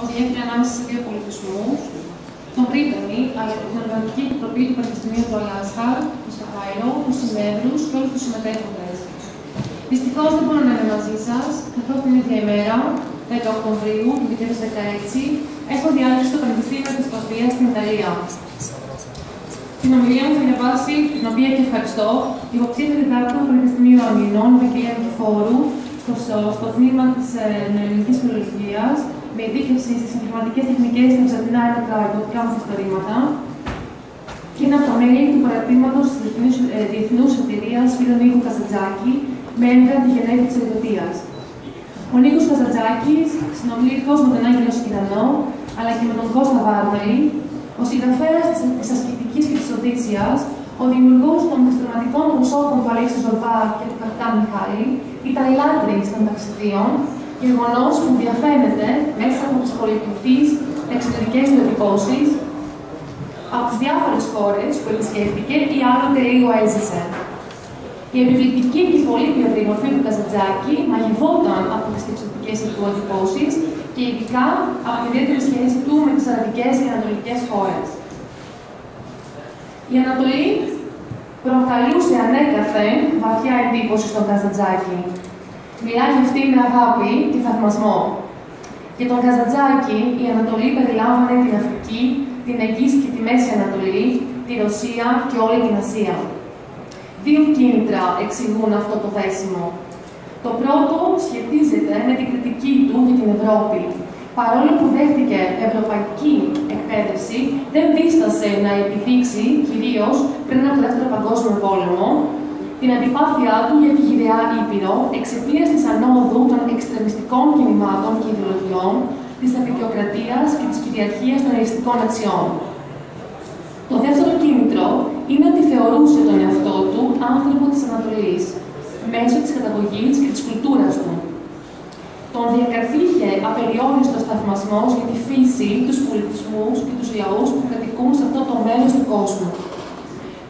ότι έγινε ανάμεσα σε δύο πολιτισμούς, τον Βρίτανη, αλλά και την Οργανωτική Επιτροπή του Πανεπιστημίου του Αλάσχαρ, στο Κάιρο, τους συνέδρους και όλους τους συμμετέχοντες. Δυστυχώς δεν μπορώ να είμαι μαζί σας, καθώς την ίδια ημέρα, 10 Οκτωβρίου του 2016, έχω διάλειμμα στο Πανεπιστήμιο της Παδίας στην Ιταλία. Την ομιλία μου θα διαβάσει, την οποία και ευχαριστώ, η υποψήφια διδάκτωρα του Πανεπιστημίου Αμυνών, Ευαγγελία Νικηφόρου, στο τμήμα της Νεοελληνικής Φιλολογίας, με ειδίκευση στις informatiικές τεχνικές στα Βυζαντινά έργα υποτικά μυθιστορήματα, και είναι από τα μέλη του παρατήματος της Διεθνούς Εταιρείας Φίλων Νίκου Καζαντζάκη, με έδρα τη Γενέβη της Ελβετίας. Ο Νίκος Καζαντζάκης, συνομιλικός με τον Άγγελο Σκυρανό, αλλά και με τον Κώστα Βάρναλη, ο συγγραφέας της Ασκητικής και της Οδύσσειας, ο δημιουργός των μυθιστορηματικών προσώπων του Αλέξη Ζορβά και του Καπιτάν Μιχάλη, ήταν λάτρης των ταξιδίων, γεγονός που διαφαίνεται μέσα από τις πολυπληθείς εξωτερικές του εντυπώσεις από τις διάφορες χώρες που επισκέφτηκε ή άλλοτε λίγο έζησε. Η επιβλητική και πολύ βιογραφική του Καζαντζάκη μαγευόταν από τις εξωτερικές του εντυπώσεις και ειδικά από την ιδιαίτερη σχέση του με τις αραβικές και ανατολικές χώρες. Η Ανατολή προκαλούσε ανέκαθεν βαθιά εντύπωση στον Καζαντζάκη. Μιλάει για αυτή με αγάπη και θαυμασμό. Για τον Καζαντζάκη, η Ανατολή περιλάμβανε την Αφρική, την Αιγύη και τη Μέση Ανατολή, τη Ρωσία και όλη την Ασία. Δύο κίνητρα εξηγούν αυτό το δέσιμο. Το πρώτο σχετίζεται με την κριτική του για την Ευρώπη. Παρόλο που δέχτηκε ευρωπαϊκή εκπαίδευση, δεν δίστασε να επιδείξει, κυρίως πριν από το Δεύτερο Παγκόσμιο Πόλεμο, την αντιπάθειά του για τη γυραιά Ήπειρο εξαιτίας της ανόδου των εξτρεμιστικών κινημάτων και ιδεολογιών, της απεικιοκρατίας και της κυριαρχίας των ελιστικών αξιών. Το δεύτερο κίνητρο είναι ότι θεωρούσε τον εαυτό του άνθρωπο της Ανατολής, μέσω της καταγωγής και της κουλτούρας του. Τον διακαρθείχε απεριόριστος θαυμασμός για τη φύση, τους πολιτισμούς και τους λαούς που κατοικούν σε αυτό το μέρος του κόσμου.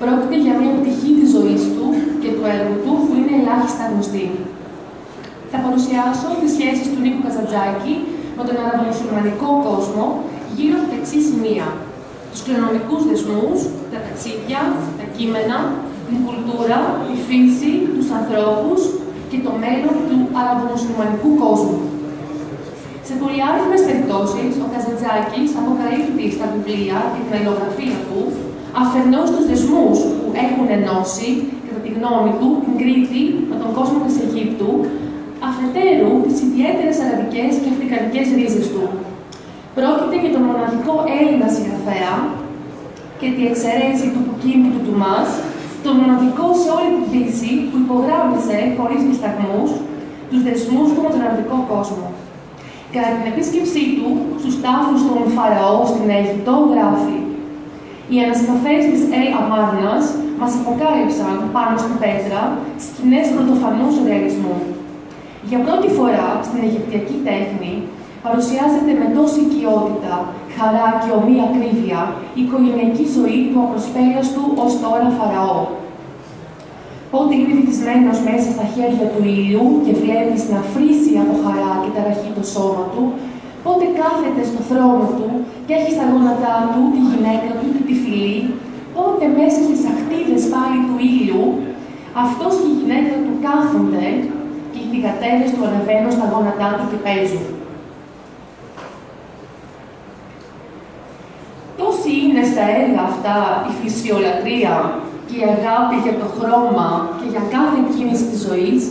Πρόκειται για μια πτυχή της ζωής του και του έργου του που είναι ελάχιστα γνωστή. Θα παρουσιάσω τις σχέσεις του Νίκου Καζαντζάκη με τον αραβομουσουλμανικό κόσμο γύρω από τα εξής σημεία: τους κληρονομικούς δεσμούς, τα ταξίδια, τα κείμενα, την κουλτούρα, τη φύση, τους ανθρώπους και το μέλλον του αραβομουσουλμανικού κόσμου. Σε πολυάριθμες περιπτώσεις, ο Καζαντζάκης αποκαλύπτει στα βιβλία και την αλληλογραφία του αφενός τους δεσμούς που έχουν ενώσει, κατά τη γνώμη του, την Κρήτη με τον κόσμο της Αιγύπτου, αφετέρου τις ιδιαίτερες αραβικές και αφρικανικές ρίζες του. Πρόκειται για τον μοναδικό Έλληνα συγγραφέα και τη εξαιρέση του Πουκίνη του Τουμάς, τον μοναδικό σε όλη την Δύση που υπογράμμισε χωρίς δισταγμούς τους δεσμούς του με τον αραβικό κόσμο. Κατά την επίσκεψή του στους τάφους των Φαραώ στην Αίγυπτο, γράφει: οι ανασκαφές της Αμάρνας μας αποκάλυψαν πάνω στην πέτρα σκηνές πρωτοφανούς ρεαλισμού. Για πρώτη φορά στην Αιγυπτιακή τέχνη παρουσιάζεται με τόση οικειότητα, χαρά και ομοία ακρίβεια η οικογενειακή ζωή του απροσπέλαστου ως τώρα Φαραώ. Πότε είναι βυθισμένος μέσα στα χέρια του ήλιου και βλέπει να φρύσει από χαρά και ταραχή το σώμα του, πότε κάθεται στο θρόνο του και έχει στα γόνατά του τη γυναίκα του και τη φυλή, πότε μέσα στις ακτίδες πάλι του ήλιου αυτός και η γυναίκα του κάθονται και οι θυγατέρες του ανεβαίνουν στα γόνατά του και παίζουν. Τόση είναι στα έργα αυτά η φυσιολατρία και η αγάπη για το χρώμα και για κάθε κίνηση της ζωής,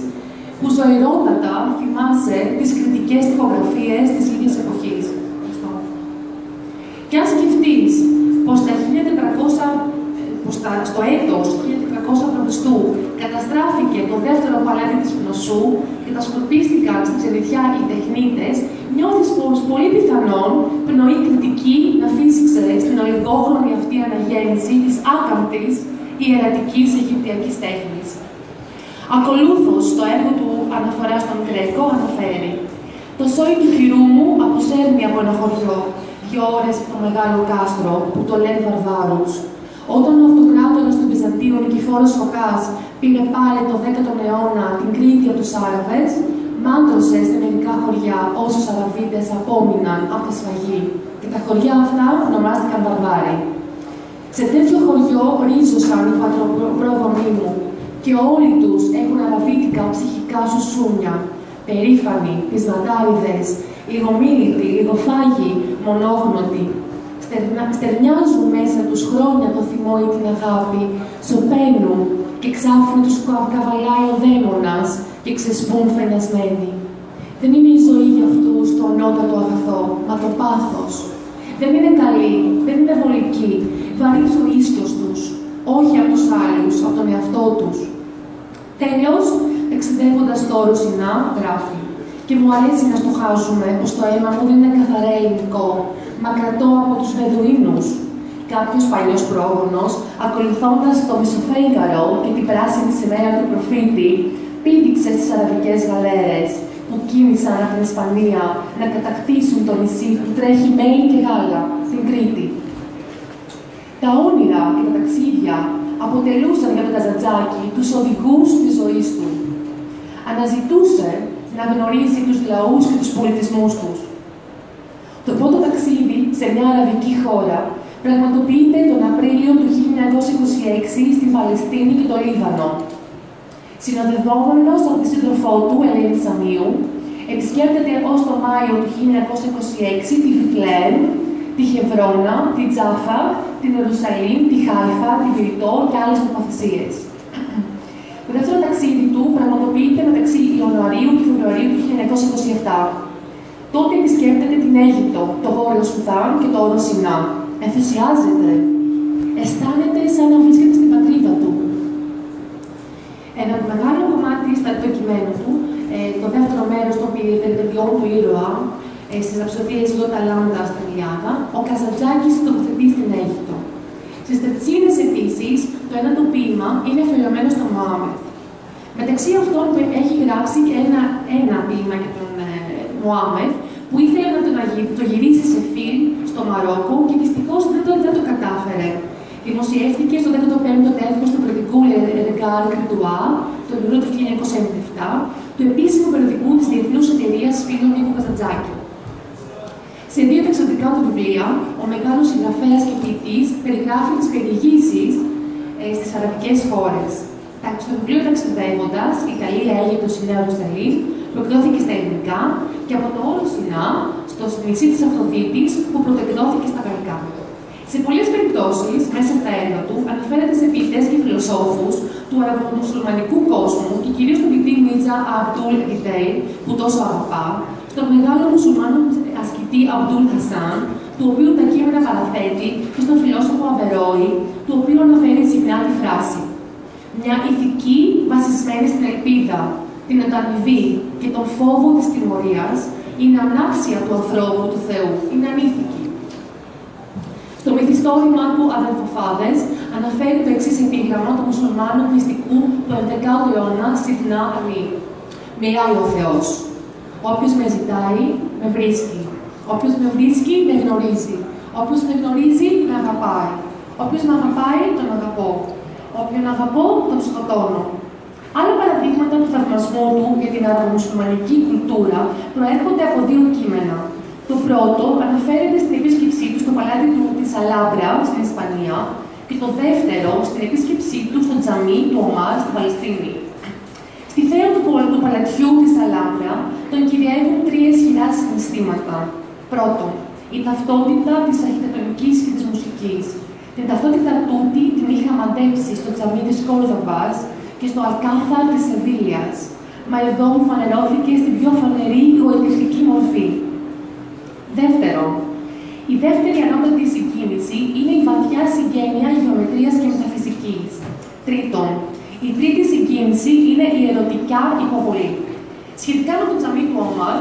που ζωηρότατα θυμάσαι τις κριτικές τυπογραφίες της ίδιας εποχής. Και αν σκεφτείς πως στο έτος 1400 π.Χ. καταστράφηκε το δεύτερο παλάτι της Γνωσού και τα σκορπίστηκαν στην ξενιτιά οι τεχνίτες, νιώθεις πως πολύ πιθανόν πνοή κριτική να φύσηξε στην ολιγόχρονη αυτή αναγέννηση της άκαμπτης ιερατικής Αιγυπτιακής τέχνης. Ακολούθως, το έργο του αναφορά στον Γκρέκο αναφέρει: το σόι του χειρού μου αποσέρνει από ένα χωριό, 2 ώρες από το μεγάλο κάστρο που το λένε Βαρβάρους. Όταν ο αυτοκράτορας του Βυζαντίου Νικηφόρος Φωκάς πήρε πάλι το 10ο αιώνα την Κρήτη από τους Άραβες, μάντρωσε σε μερικά χωριά όσους Αραβίτες απόμειναν από τη σφαγή και τα χωριά αυτά ονομάστηκαν Βαρβάροι. Σε τέτοιο χωριό ρίζωσαν οι πατροπρόδομοι μου και όλοι τους έχουν αραβίτικα ψυχικά σουσούνια, περήφανοι, πεισματάριδες, λιγομίλητοι, λιγοφάγοι, μονόγνωτοι. Στερνιάζουν μέσα τους χρόνια το θυμό ή την αγάπη, σωπαίνουν και ξάφνου τους καβαλάει ο δαίμονας και ξεσπούν φρενιασμένοι. Δεν είναι η ζωή για αυτούς το ανώτατο αγαθό, μα το πάθος. Δεν είναι καλή, δεν είναι βολική, βαρύς ο ίσιος τους, όχι από τους άλλους, από τον εαυτό τους. Τέλος, ταξιδεύοντας το όρο Σινά, γράφει «Και μου αρέσει να στοχάζουμε πως το αίμα μου δεν είναι καθαρά ελληνικό, μα κρατώ από τους Βεδουίνους». Κάποιος παλιός πρόγονος, ακολουθώντας το μισοφέγγαρο και την πράσινη σημαία του προφήτη, πήδηξε στις αραβικές γαλέρες που κίνησαν από την Ισπανία να κατακτήσουν το νησί που τρέχει μέλι και γάλα, στην Κρήτη. Τα όνειρα και τα ταξίδια αποτελούσαν για τον Καζαντζάκη τους οδηγούς της ζωής του. Αναζητούσε να γνωρίζει τους λαούς και τους πολιτισμούς τους. Το πρώτο ταξίδι σε μια αραβική χώρα πραγματοποιείται τον Απρίλιο του 1926 στη Παλαιστίνη και το Λίβανο. Συνοδευόμενος από τη σύντροφό του, Ελένη Σαμίου, επισκέπτεται ως το Μάιο του 1926 τη Βιθλεέμ, τη Χευρώνα, τη Τζάφα, την Ιερουσαλήμ, τη Χάιφα, τη Βηρητό και άλλες τοποθεσίες. Το δεύτερο ταξίδι του πραγματοποιείται μεταξύ Ιανουαρίου και Φεβρουαρίου του 1927. Τότε επισκέπτεται την Αίγυπτο, το Βόρειο Σουδάν και το όρο Σινά. Ενθουσιάζεται. Αισθάνεται σαν να βρίσκεται στην πατρίδα του. Ένα μεγάλο κομμάτι στο κειμένο του, το δεύτερο μέρος των περιπετειών του ήρωα, στις ραψοδίες Λότα Λάντα στην Ιλιάδα, ο Καζαντζάκης τοποθετεί στην Αίγυπτο. Στις Τετσίνες επίσης, το ένατο ποίημα είναι αφιερωμένο στον Μωάμεθ. Μεταξύ αυτών έχει γράψει και ένα ποίημα για τον Μωάμεθ, που ήθελε να το γυρίσει σε φιλμ στο Μαρόκο και δυστυχώς δεν το κατάφερε. Δημοσιεύτηκε στο 15ο τεύχος του περιοδικού Regard Grégoire, τον Ιούλιο του 1997, του επίσημου περιοδικού της Διεθνούς Εταιρείας Φίλων Νίκου Καζαντζάκη. Σε δύο εξωτικά του βιβλία, ο μεγάλος συγγραφέας και ποιητής περιγράφει τις περιηγήσεις στις αραβικές χώρες. Στο βιβλίο «Ταξιδεύοντας», η Καλή Αίγυπτος, η Νέα Ιερουσαλήμ, που εκδόθηκε στα ελληνικά, και από το όρο Σινά, στο νησί της Αφροδίτης, που πρωτοεκδόθηκε στα γαλλικά. Σε πολλές περιπτώσεις, μέσα στα έργα του, αναφέρεται σε ποιητές και φιλοσόφους του αραβομουσουλμανικού κόσμου και κυρίως τον ποιητή Μίτζα Αμπτούλ Ιδέι, που τόσο αγαπά, στον μεγάλο μουσουλμάνο ασκητή Αμπτούλ Χασάν, του οποίου τα κείμενα παραθέτει, και στον φιλόσοφο Αβερόη, του οποίου αναφέρει συχνά τη φράση. Μια ηθική βασισμένη στην ελπίδα, την ανταμοιβή και τον φόβο της τιμωρίας είναι ανάξια του ανθρώπου του Θεού, είναι ανήθικη. Στο μυθιστόρημα του Αδελφοφάδες αναφέρει το εξής επίγραμμα του μουσουλμάνου μυστικού του 11ου αιώνα Σιθνά Αλή. Μιλάει ο Θεός. Όποιος με ζητάει, με βρίσκει. Όποιος με βρίσκει, με γνωρίζει. Όποιος με γνωρίζει, με αγαπάει. Όποιος με αγαπάει, τον αγαπώ. Όποιον αγαπώ, τον σκοτώνω. Άλλα παραδείγματα του θαυμασμού του για την αραβομουσουλμανική κουλτούρα προέρχονται από δύο κείμενα. Το πρώτο αναφέρεται στην επίσκεψή του στο παλάτι της Αλάμπρα στην Ισπανία και το δεύτερο στην επίσκεψή του στο τζαμί του Ομάρ στην Παλαιστίνη. Στη θέα του παλατιού της Αλάμπρα τον κυριεύουν τρία ισχυρά συναισθήματα. Πρώτον, η ταυτότητα της αρχιτεκτονικής και της μουσικής. Την ταυτότητα τούτη την είχα μαντέψει στο τζαμί της Κόρδοβας και στο Αλκάθαρ της Σεβίλιας, μα εδώ μου φανερώθηκε στην πιο φανερή γοητευτική μορφή. Δεύτερον, η δεύτερη ανώτατη συγκίνηση είναι η βαθιά συγγένεια γεωμετρίας και μεταφυσικής. Τρίτον, η τρίτη συγκίνηση είναι η ερωτικά υποβολή. Σχετικά με το τζαμί του Ομάρ,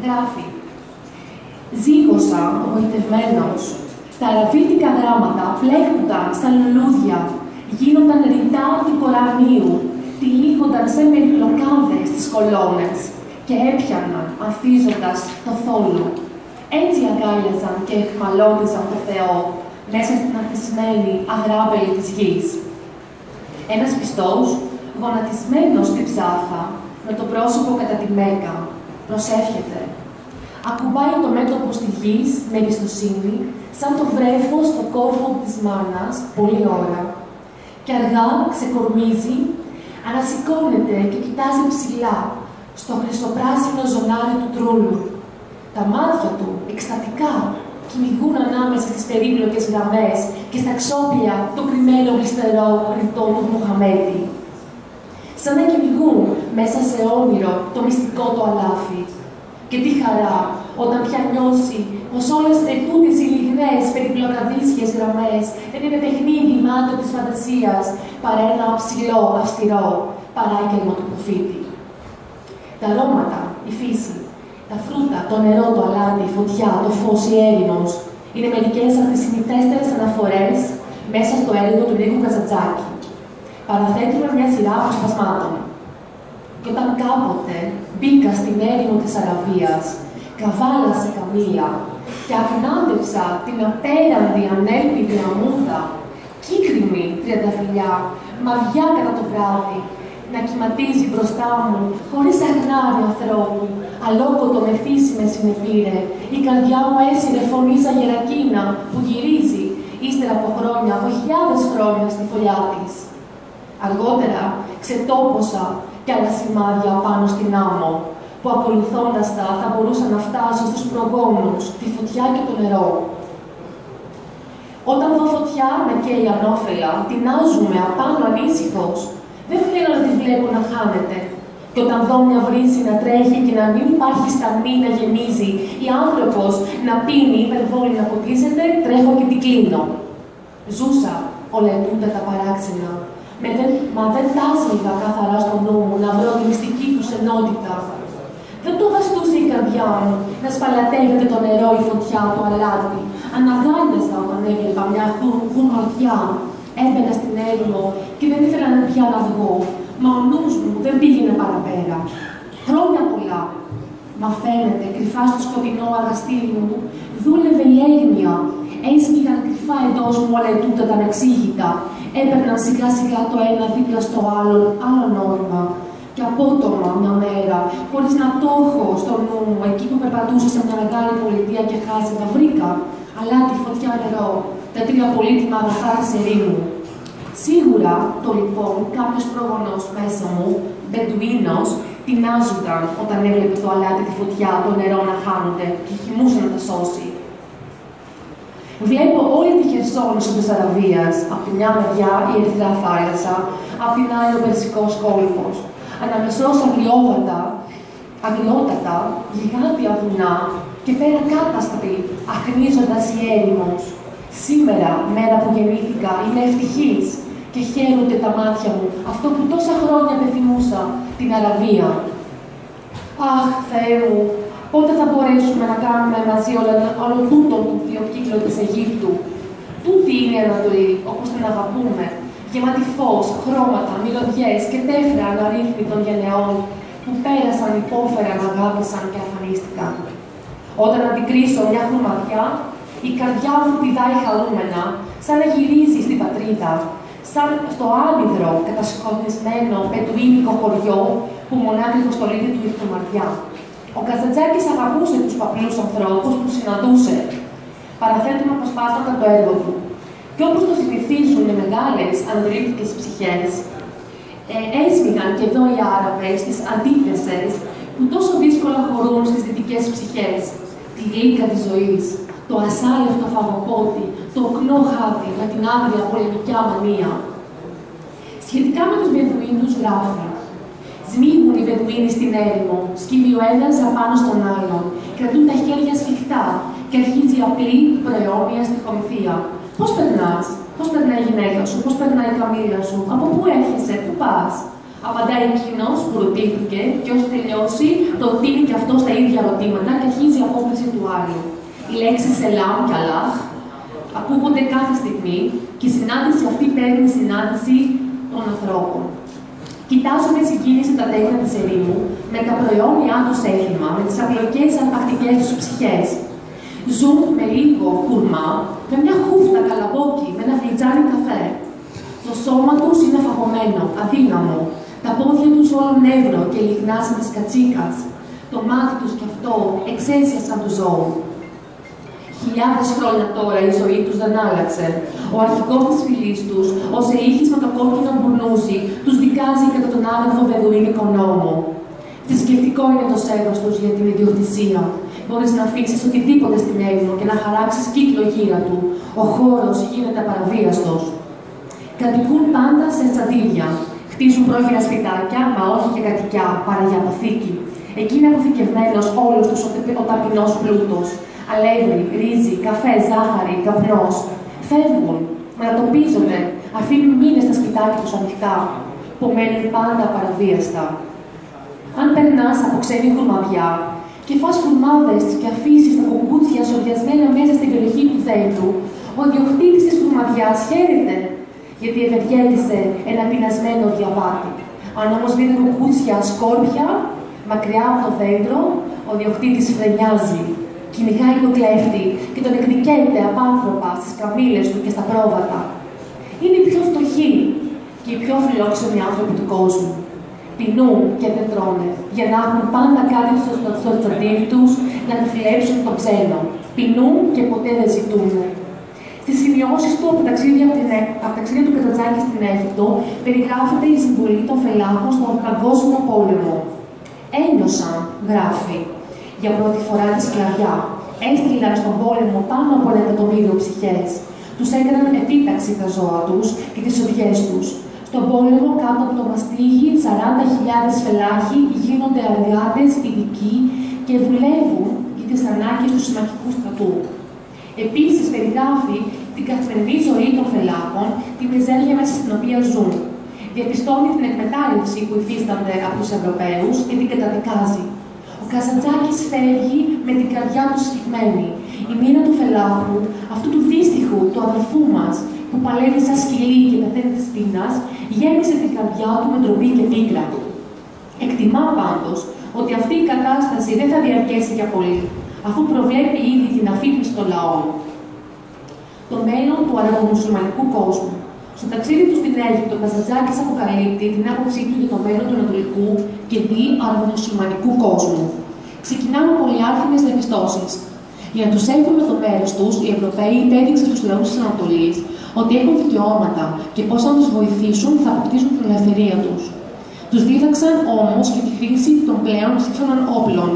γράφει «Ζήγωσα, γοητευμένος, τα αραβίτικα γράμματα πλέκονταν σαν λουλούδια, γίνονταν ρητά του Κορανίου, τυλίγονταν σε περιπλοκάδες στις κολόνες και έπιαναν, ανθίζοντας το θόλο. Έτσι αγκάλιαζαν και εκμαλώτιζαν το Θεό μέσα στην ανθισμένη αγράπελη της γης. Ένας πιστός, γονατισμένος στην ψάθα, με το πρόσωπο κατά τη Μέκα, προσεύχεται. Ακουμπάει το μέτωπο στη γη με εμπιστοσύνη, σαν το βρέφος στο κόρφο της μάνας, πολλή ώρα. Και αργά ξεκορμίζει, ανασηκώνεται και κοιτάζει ψηλά, στο χρυσοπράσινο ζωνάρι του τρούλου. Τα μάτια του, εκστατικά, κυνηγούν ανάμεσα στις περίπλοκες γραμμές και στα ξόπλια το κρυμμένο γλιστερό ρητό του Μουχαμέτη. Σαν να κυνηγούν μέσα σε όνειρο το μυστικό του αλάφι. Και τι χαρά όταν πια νιώσει πως όλες ετούτες οι λιγνές περιπλοκαδίσιες γραμμές δεν είναι παιχνίδι μάτιο της φαντασίας, παρά ένα ψηλό, αυστηρό παράγγελμα του προφήτη. Τα αρώματα, η φύση, τα φρούτα, το νερό, το αλάτι, η φωτιά, το φως, η έρημος είναι μερικές από τις συνηθέστερες αναφορές μέσα στο έργο του Νίκου Καζαντζάκη. Παραθέτουμε μια σειρά αποσπασμάτων. Και όταν κάποτε μπήκα στην έρημο της Αραβίας, καβάλασα η καμήλα και αγνάντεψα την απέραντη ανέλπιδη αμμούδα, κύκριμη τριανταφυλλιά, μαβιά κατά το βράδυ, να κυματίζει μπροστά μου, χωρίς αγνάρι ανθρώπου, αλόκοτο με φύση με συνεπήρε, η καρδιά μου έσυρε φωνή σαν γερακίνα που γυρίζει, ύστερα από χρόνια, από χιλιάδες χρόνια στη φωλιά της. Αργότερα ξετόπωσα κι άλλα σημάδια πάνω στην άμμο, που ακολουθώντας τα θα μπορούσα να φτάσω στους προγόνους, τη φωτιά και το νερό. Όταν δω φωτιά να καίει ανώφελα, τεινάζουμε απάνω ανήσυχος. Δεν θέλω να τη βλέπω να χάνεται. Και όταν δω μια βρύση να τρέχει και να μην υπάρχει σταμνή να γεμίζει, ή άνθρωπος να πίνει, υπερβόλη να ποτίζεται, τρέχω και την κλείνω. Ζούσα όλα τούτα τα παράξενα. Μα δεν τάσμιγα καθαρά στο νου μου να βρω τη μυστική τους ενότητα. Δεν το βαστούσε η καρδιά μου να σπαλατεύεται το νερό, η φωτιά, το αλάτι. Αναγάλιαζα όταν έβλεπα μια γουρματιά. Έμπαινα στην έρημο και δεν ήθελα πια να βγω. Μα ο νους μου δεν πήγαινε παραπέρα. Χρόνια πολλά. Μα φαίνεται, κρυφά στο σκοτεινό αγαστήρι μου, δούλευε η έγνοια. Έσμιγαν κρυφά εντός μου όλα τούτα τα ανεξήγητα. Έπαιρναν σιγά σιγά το ένα δίπλα στο άλλο νόημα. Και απότομα μια μέρα, χωρίς να το έχω στο νου μου, εκεί που περπατούσα σε μια μεγάλη πολιτεία και χάζευα, βρήκα αλάτι, φωτιά, νερό, τα τρία πολύτιμα αγαθά της ερήμου. Σίγουρα το λοιπόν κάποιος πρόγονος μέσα μου, Μπεντουίνος, τεινάζονταν όταν έβλεπε το αλάτι, τη φωτιά, το νερό να χάνονται και χυμούσε να τα σώσει. Βλέπω όλη τη Χερσόνησο της Αραβίας, από τη μια μεριά η Ερυθρά θάλασσα, από την άλλη ο Περσικός κόλπος. Αναμεσώς αγριότατα, γιγάντια βουνά και πέρα κάταστροι, αχνίζοντας η έρημος. Σήμερα, μέρα που γεννήθηκα, είμαι ευτυχής και χαίρονται τα μάτια μου, αυτό που τόσα χρόνια πεθυμούσα, την Αραβία. Αχ, Θεέ μου, πότε θα μπορέσουμε να κάνουμε μαζί όλο τούτον του βιοκύκλο της Αιγύπτου. Τούτη είναι η Ανατολή, όπως την αγαπούμε, γεμάτη φως, χρώματα, μυρωδιές και τέφρα αναρρύθμιτων γενεών που πέρασαν, υπόφεραν, αγάπησαν και αφανίστηκαν. Όταν αντικρίσω μια χρωματιά, η καρδιά μου πηδάει χαρούμενα, σαν να γυρίζει στην πατρίδα, σαν στο άμυδρο κατασκοτισμένο πετουίνικο χωριό που μονάχα στολίδι του νυχτομαρτιά. Ο Καζαντζάκης αγαπούσε τους παπλούς ανθρώπους που συναντούσε. Παραθέτουμε αποσπάσματα το έργο του. Και όπως το συνηθίζουν οι μεγάλες ανατολίτικες ψυχές, έσμιγαν και εδώ οι Άραβες τις αντίθεσες που τόσο δύσκολα χωρούν στις δυτικές ψυχές. Τη γλύκα της ζωής, το ασάλευτο φαγοπότη, το οκνό χάδι με την άγρια πολεμική αμανία. Σχετικά με τους Μπεδουίνους γράφει: σμίγουν οι Μπεδουίνοι στην έρημο, σκύβει ο ένας απάνω στον άλλον, κρατούν τα χέρια σφιχτά και αρχίζει η απλή προαιώνια στοιχομηθεία. Πώς περνάς, πώς περνάει η γυναίκα σου, πώς περνάει η καμήλα σου, από πού έρχεσαι, πού πας. Απαντάει εκείνος που ρωτήθηκε και όσο τελειώσει, προτείνει και αυτό τα ίδια ερωτήματα και αρχίζει η απόκριση του άλλου. Οι λέξεις Σελάμ και Αλάχ ακούγονται κάθε στιγμή και η συνάντηση αυτή παίρνει συνάντηση των ανθρώπων. Κοιτάζω με συγκίνηση τα τέκνα της ερήμου, με τα προαιώνια τους έθιμα, με τις απλοϊκές αρπακτικές τους ψυχές. Ζουν με λίγο κουρμά, με μια χούφτα καλαμπόκι, με ένα φλιτζάνι καφέ. Το σώμα τους είναι φαγωμένο, αδύναμο. Τα πόδια τους όλο νεύρο και λιγνά σαν της κατσίκας. Το μάτι τους κι αυτό εξαίσια σαν του ζώου. Χιλιάδες χρόνια τώρα η ζωή τους δεν άλλαξε. Ο αρχηγός της φυλής τους, ο Σεΐχης με το κόκκινο μπουρνούζι, τους δικάζει κατά τον άνευο βεδουίνικο νόμο. Θρησκευτικό είναι το σέβος τους για την ιδιοκτησία. Μπορείς να αφήσεις οτιδήποτε στην Έλληνο και να χαράξεις κύκλο γύρα του. Ο χώρος γίνεται απαραβίαστος. Κατοικούν πάντα σε τσαντίδια. Χτίζουν πρόχειρα σπιτάκια, μα όχι και κατοικιά, παρά για αποθήκη. Εκεί είναι αποθηκευμένος όλος τους ο ταπεινός πλούτος. Αλεύρι, ρύζι, καφέ, ζάχαρη, καπνός. Φεύγουν, μετατοπίζονται, αφήνουν μήνες τα σπιτάκια τους ανοιχτά, που μένουν πάντα απαραβίαστα. Αν περνάς από ξένη χουρμαδιά και φας χουρμάδες και αφήσεις τα κουκούτσια σοδιασμένα μέσα στην περιοχή του δέντρου, ο ιδιοκτήτης της χουρμαδιάς χαίρεται, γιατί ευεργέτησε ένα πεινασμένο διαβάτη. Αν όμως δει τα κουκούτσια σκόρπια, μακριά από το δέντρο, ο ιδιοκτήτης φρενιάζει, κυνηγάει τον κλέφτη και τον εκδικέται απάνθρωπα στις καμήλες του και στα πρόβατα. Είναι οι πιο φτωχοί και οι πιο φιλόξενοι άνθρωποι του κόσμου. Πεινούν και δεν τρώνε, για να έχουν πάντα κάτι στο τσαντίδι τους να επιφυλέψουν τον ξένο. Πεινούν και ποτέ δεν ζητούν. Στις σημειώσεις του από τα ταξίδια του Καζαντζάκη στην Αίγυπτο περιγράφεται η συμβολή των φελάχων στον Παγκόσμιο Πόλεμο. Ένιωσαν, γράφει, για πρώτη φορά τη σκλαβιά. Έστειλαν στον πόλεμο πάνω από 1.000.000 ψυχές. Τους έκαναν επίταξη τα ζώα τους και τις οδιές τους. Στον πόλεμο, κάτω από το μαστίγι, 40.000 φελάχοι γίνονται εργάτες ειδικοί και δουλεύουν για τις ανάγκες του συμμαχικού στρατού. Επίσης, περιγράφει την καθημερινή ζωή των φελάχων, τη μιζέρια μέσα στην οποία ζουν. Διαπιστώνει την εκμετάλλευση που υφίστανται από τους Ευρωπαίους και την καταδικάζει. Ο Καζαντζάκης φεύγει με την καρδιά του σφιγμένη. Η μοίρα του φελάχου, αυτού του δύστιχου, του αδελφού μας, που παλεύει σαν σκυλί και πεθαίνει της πείνας, γέμισε την καρδιά του με ντροπή και πίκρα. Εκτιμά πάντως ότι αυτή η κατάσταση δεν θα διαρκέσει για πολύ, αφού προβλέπει ήδη την αφύπνιση των λαών. Το μέλλον του αραβομουσουλμανικού κόσμου. Στο ταξίδι του στην Αίγυπτο, ο Καζαντζάκης αποκαλύπτει την άποψή του για το μέλλον του Ανατολικού και δι αραβομουσουλμανικού κόσμου. Ξεκινάμε πολυάριθμες διαπιστώσεις. Για να τους έχουμε το μέρος τους, οι Ευρωπαίοι υπέδειξαν στους λαούς της Ανατολής ότι έχουν δικαιώματα και πώς αν τους βοηθήσουν θα αποκτήσουν την ελευθερία τους. Τους δίδαξαν όμως και τη χρήση των πλέον σύγχρονων όπλων.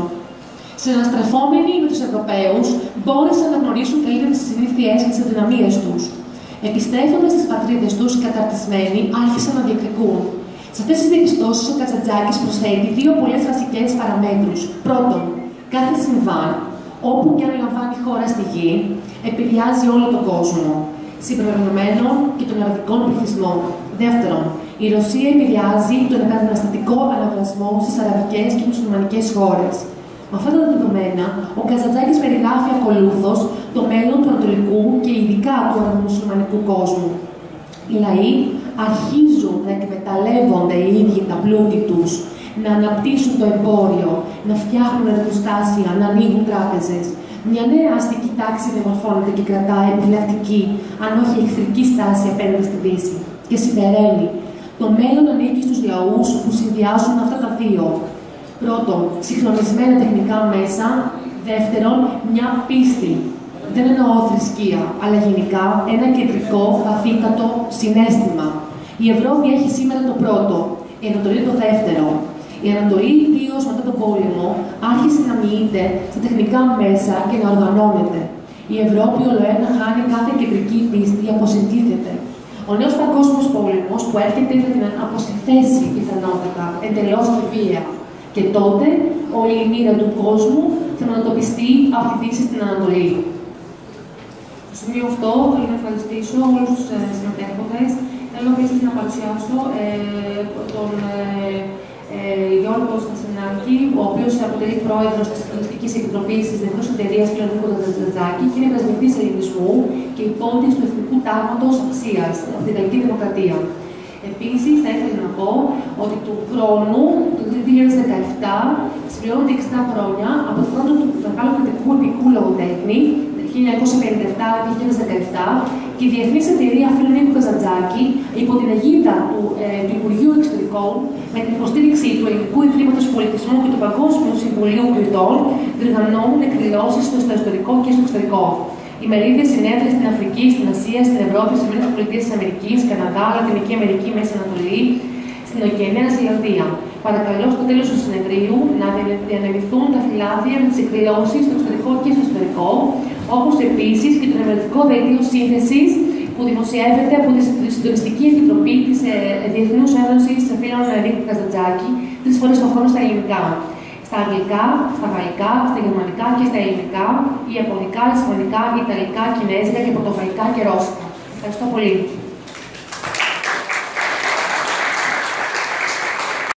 Συναστρεφόμενοι με τους Ευρωπαίους, μπόρεσαν να γνωρίσουν καλύτερα τις συνήθειές και τις αδυναμίες τους. Επιστρέφοντας στις πατρίδες τους, καταρτισμένοι, άρχισαν να διεκδικούν. Σε αυτές τις διαπιστώσεις, ο Καζαντζάκης προσθέτει δύο πολλές βασικές παραμέτρους. Πρώτον, κάθε συμβάν, όπου και αν λαμβάνει χώρα στη γη, επηρεάζει όλο τον κόσμο, συμπεριλαμβανομένων και των αραβικών πληθυσμών. Δεύτερον, η Ρωσία επηρεάζει τον επαναστατικό αναβρασμό στις αραβικές και μουσουλμανικές χώρες. Με αυτά τα δεδομένα, ο Καζαντζάκης περιγράφει ακολούθως το μέλλον του Ανατολικού και ειδικά του αραβομουσουλμανικού κόσμου. Οι λαοί αρχίζουν να εκμεταλλεύονται οι ίδιοι τα πλούτη τους, να αναπτύσσουν το εμπόριο, να φτιάχνουν εργοστάσια, να ανοίγουν τράπεζες. Μια νέα αστική τάξη διαμορφώνεται και κρατάει επιφυλακτική, αν όχι εχθρική στάση απέναντι στη Δύση. Και συμπεραίνει, το μέλλον ανήκει στους λαούς που συνδυάζουν αυτά τα δύο. Πρώτον, συγχρονισμένα τεχνικά μέσα. Δεύτερον, μια πίστη. Δεν εννοώ θρησκεία, αλλά γενικά ένα κεντρικό, βαθύτατο συναίσθημα. Η Ευρώπη έχει σήμερα το πρώτο, η Ανατολή το δεύτερο. Η Ανατολή, ιδίως μετά τον πόλεμο, άρχισε να μοιείται στα τεχνικά μέσα και να οργανώνεται. Η Ευρώπη ολοένα χάνει κάθε κεντρική πίστη, αποσυντίθεται. Ο νέος παγκόσμιος πόλεμος που έρχεται θα την αποσυνθέσει πιθανότατα, εντελώς και βία. Και τότε όλη η μοίρα του κόσμου θα μετατοπιστεί από τη Δύση στην Ανατολή. Στο σημείο αυτό θέλω να ευχαριστήσω όλους τους συμμετέχοντες. Θέλω επίσης να παρουσιάσω τον Γιώργο Στασενάκη, ο οποίος αποτελεί πρόεδρος της Εκτελεστικής Επιτροπής της Διεθνούς Εταιρείας Κοινωνικού Καζαντζάκη και είναι πρεσβευτής ελληνισμού και υπότιτλος του Εθνικού Τάγματος Αξίας από την Γαλλική Δημοκρατία. Επίσης, θα ήθελα να πω ότι του χρόνου, το 2017, συμπληρώνονται 60 χρόνια από το πρώτο του μεγάλου κριτικού επικού λογοτέχνη, 1957-2017, Και η Διεθνής Εταιρεία Φίλων Νίκου Καζαντζάκη, υπό την αιγίδα του Υπουργείου Εξωτερικών, με την υποστήριξη του Ελληνικού Ιδρύματος Πολιτισμού και του Παγκόσμιου Συμβουλίου Κριτών, διοργανώνουν εκδηλώσεις στο εσωτερικό και στο εξωτερικό. Ημερίδια συνέδρια στην Αφρική, στην Ασία, στην Ευρώπη, στις ΗΠΑ, Καναδά, Λατινική Αμερική, Μέση Ανατολή, στην Νέα Ζηλανδία. Παρακαλώ στο τέλος του συνεδρίου να διανεμηθούν τα φυλάδια με τις εκδηλώσεις στο εξωτερικό και στο εσωτερικό, όπως επίσης και το ενημερωτικό δελτίο σύνθεσης που δημοσιεύεται από τη Συντονιστική Επιτροπή της Διεθνούς Ένωσης Φίλων Νίκου Καζαντζάκη 3 φορές το χρόνο στα ελληνικά. Στα αγγλικά, στα γαλλικά, στα γερμανικά και στα ελληνικά, ιαπωνικά, ισπανικά, ιταλικά, κινέζικα και πορτογαλικά και ρώσικα. Ευχαριστώ πολύ.